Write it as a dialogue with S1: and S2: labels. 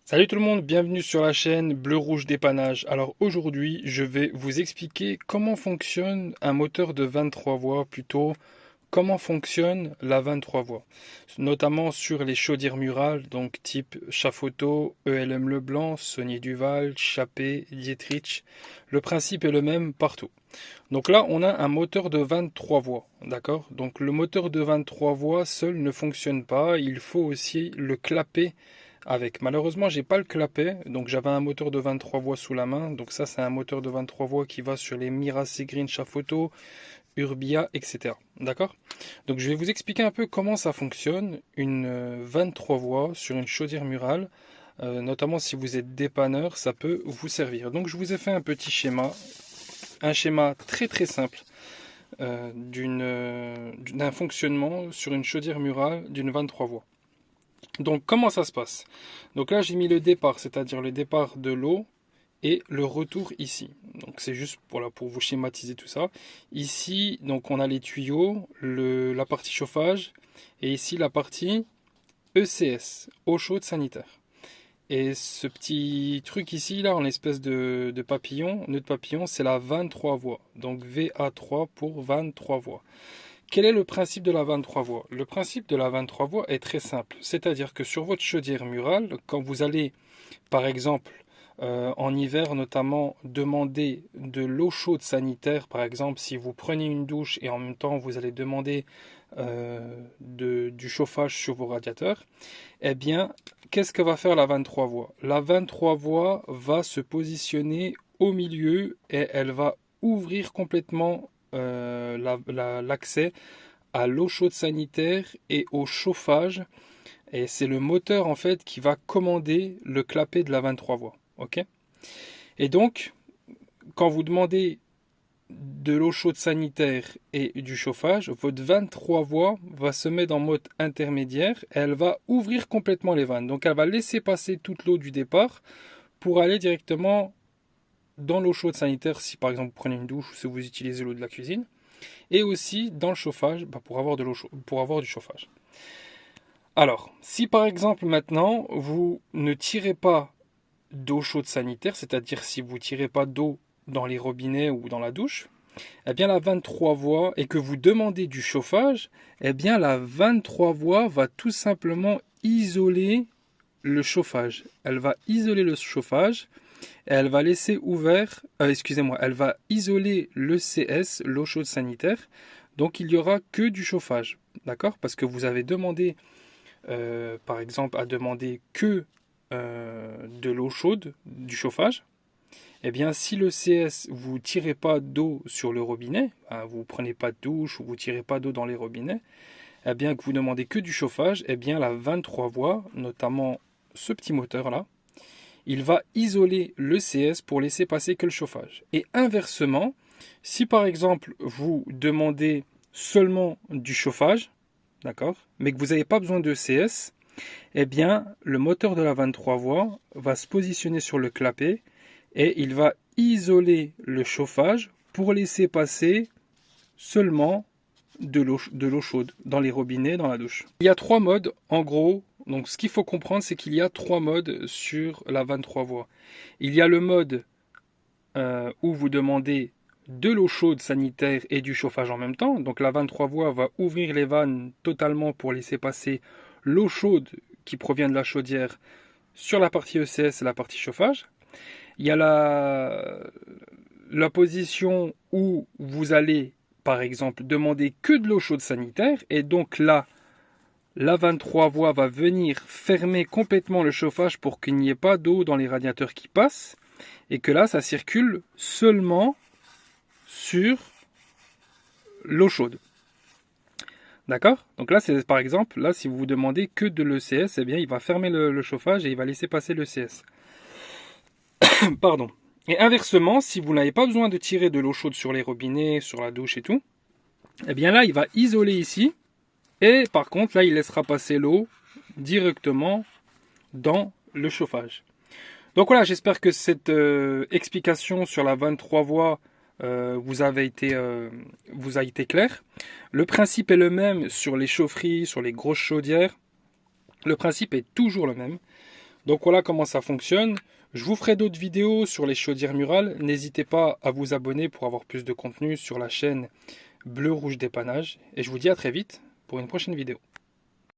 S1: Salut tout le monde, bienvenue sur la chaîne Bleu Rouge Dépannage. Alors aujourd'hui, je vais vous expliquer comment fonctionne un moteur de 23 voies, plutôt comment fonctionne la 23 voies, notamment sur les chaudières murales, donc type Chafoto, ELM Leblanc, Saunier Duval, Chappé, Dietrich. Le principe est le même partout. Donc là, on a un moteur de 23 voies, d'accord? Donc le moteur de 23 voies seul ne fonctionne pas, il faut aussi le clapet avec. Malheureusement, j'ai pas le clapet, donc j'avais un moteur de 23 voies sous la main. Donc ça, c'est un moteur de 23 voies qui va sur les Mira Segreen Chafoto, Urbia, etc. D'accord? Donc je vais vous expliquer un peu comment ça fonctionne, une 23 voies sur une chaudière murale. Notamment si vous êtes dépanneur, ça peut vous servir. Donc je vous ai fait un schéma très très simple d'un fonctionnement sur une chaudière murale d'une 23 voies. Donc comment ça se passe? Donc là j'ai mis le départ, c'est-à-dire le départ de l'eau et le retour ici. Donc c'est juste pour vous schématiser tout ça. Ici donc on a les tuyaux, la partie chauffage et ici la partie ECS, eau chaude sanitaire. Et ce petit truc ici là en espèce de papillon, nœud de papillon, c'est la 23 voies. Donc VA3 pour 23 voies. Quel est le principe de la 23 voies? Le principe de la 23 voies est très simple. C'est-à-dire que sur votre chaudière murale, quand vous allez, par exemple, en hiver notamment, demander de l'eau chaude sanitaire, par exemple, si vous prenez une douche et en même temps vous allez demander du chauffage sur vos radiateurs, eh bien, qu'est-ce que va faire la 23 voies? La 23 voies va se positionner au milieu et elle va ouvrir complètement l'accès à l'eau chaude sanitaire et au chauffage. Et c'est le moteur en fait qui va commander le clapet de la 23 voies. Ok? Et donc, quand vous demandez de l'eau chaude sanitaire et du chauffage, votre 23 voies va se mettre en mode intermédiaire et elle va ouvrir complètement les vannes. Donc elle va laisser passer toute l'eau du départ pour aller directement dans l'eau chaude sanitaire si par exemple vous prenez une douche ou si vous utilisez l'eau de la cuisine. Et aussi dans le chauffage pour avoir de l'eau chaude, pour avoir du chauffage. Alors, si par exemple maintenant vous ne tirez pas d'eau chaude sanitaire, c'est-à-dire si vous ne tirez pas d'eau dans les robinets ou dans la douche, eh bien la 23 voies et que vous demandez du chauffage, eh bien la 23 voies va tout simplement isoler le chauffage. Elle va isoler le chauffage et elle va laisser ouvert, excusez-moi, elle va isoler le CS, l'eau chaude sanitaire. Donc il n'y aura que du chauffage, d'accord? Parce que vous avez demandé, par exemple, à demander que de l'eau chaude, du chauffage. Eh bien, si le CS, vous tirez pas d'eau sur le robinet, hein, vous prenez pas de douche ou vous tirez pas d'eau dans les robinets, eh bien que vous demandez que du chauffage, eh bien la 23 voies, notamment ce petit moteur là, il va isoler le CS pour laisser passer que le chauffage. Et inversement, si par exemple vous demandez seulement du chauffage, d'accord, mais que vous n'avez pas besoin de CS, eh bien le moteur de la 23 voies va se positionner sur le clapet et il va isoler le chauffage pour laisser passer seulement de l'eau chaude dans les robinets, dans la douche. Il y a trois modes en gros. Donc ce qu'il faut comprendre, c'est qu'il y a trois modes sur la 23 voies. Il y a le mode où vous demandez de l'eau chaude sanitaire et du chauffage en même temps. Donc la 23 voies va ouvrir les vannes totalement pour laisser passer l'eau chaude qui provient de la chaudière sur la partie ECS et la partie chauffage. Il y a la position où vous allez, par exemple, demander que de l'eau chaude sanitaire. Et donc là, la 23 voies va venir fermer complètement le chauffage pour qu'il n'y ait pas d'eau dans les radiateurs qui passent. Et que là, ça circule seulement sur l'eau chaude. D'accord? Donc là, c'est par exemple, là, si vous vous demandez que de l'ECS, eh bien, il va fermer le chauffage et il va laisser passer l'ECS. Pardon. Et inversement, si vous n'avez pas besoin de tirer de l'eau chaude sur les robinets, sur la douche et tout, eh bien là, il va isoler ici. Et par contre, là, il laissera passer l'eau directement dans le chauffage. Donc voilà, j'espère que cette explication sur la 23 voies vous a été claire. Le principe est le même sur les chaufferies, sur les grosses chaudières. Le principe est toujours le même. Donc voilà comment ça fonctionne. Je vous ferai d'autres vidéos sur les chaudières murales. N'hésitez pas à vous abonner pour avoir plus de contenu sur la chaîne Bleu Rouge Dépannage. Et je vous dis à très vite pour une prochaine vidéo.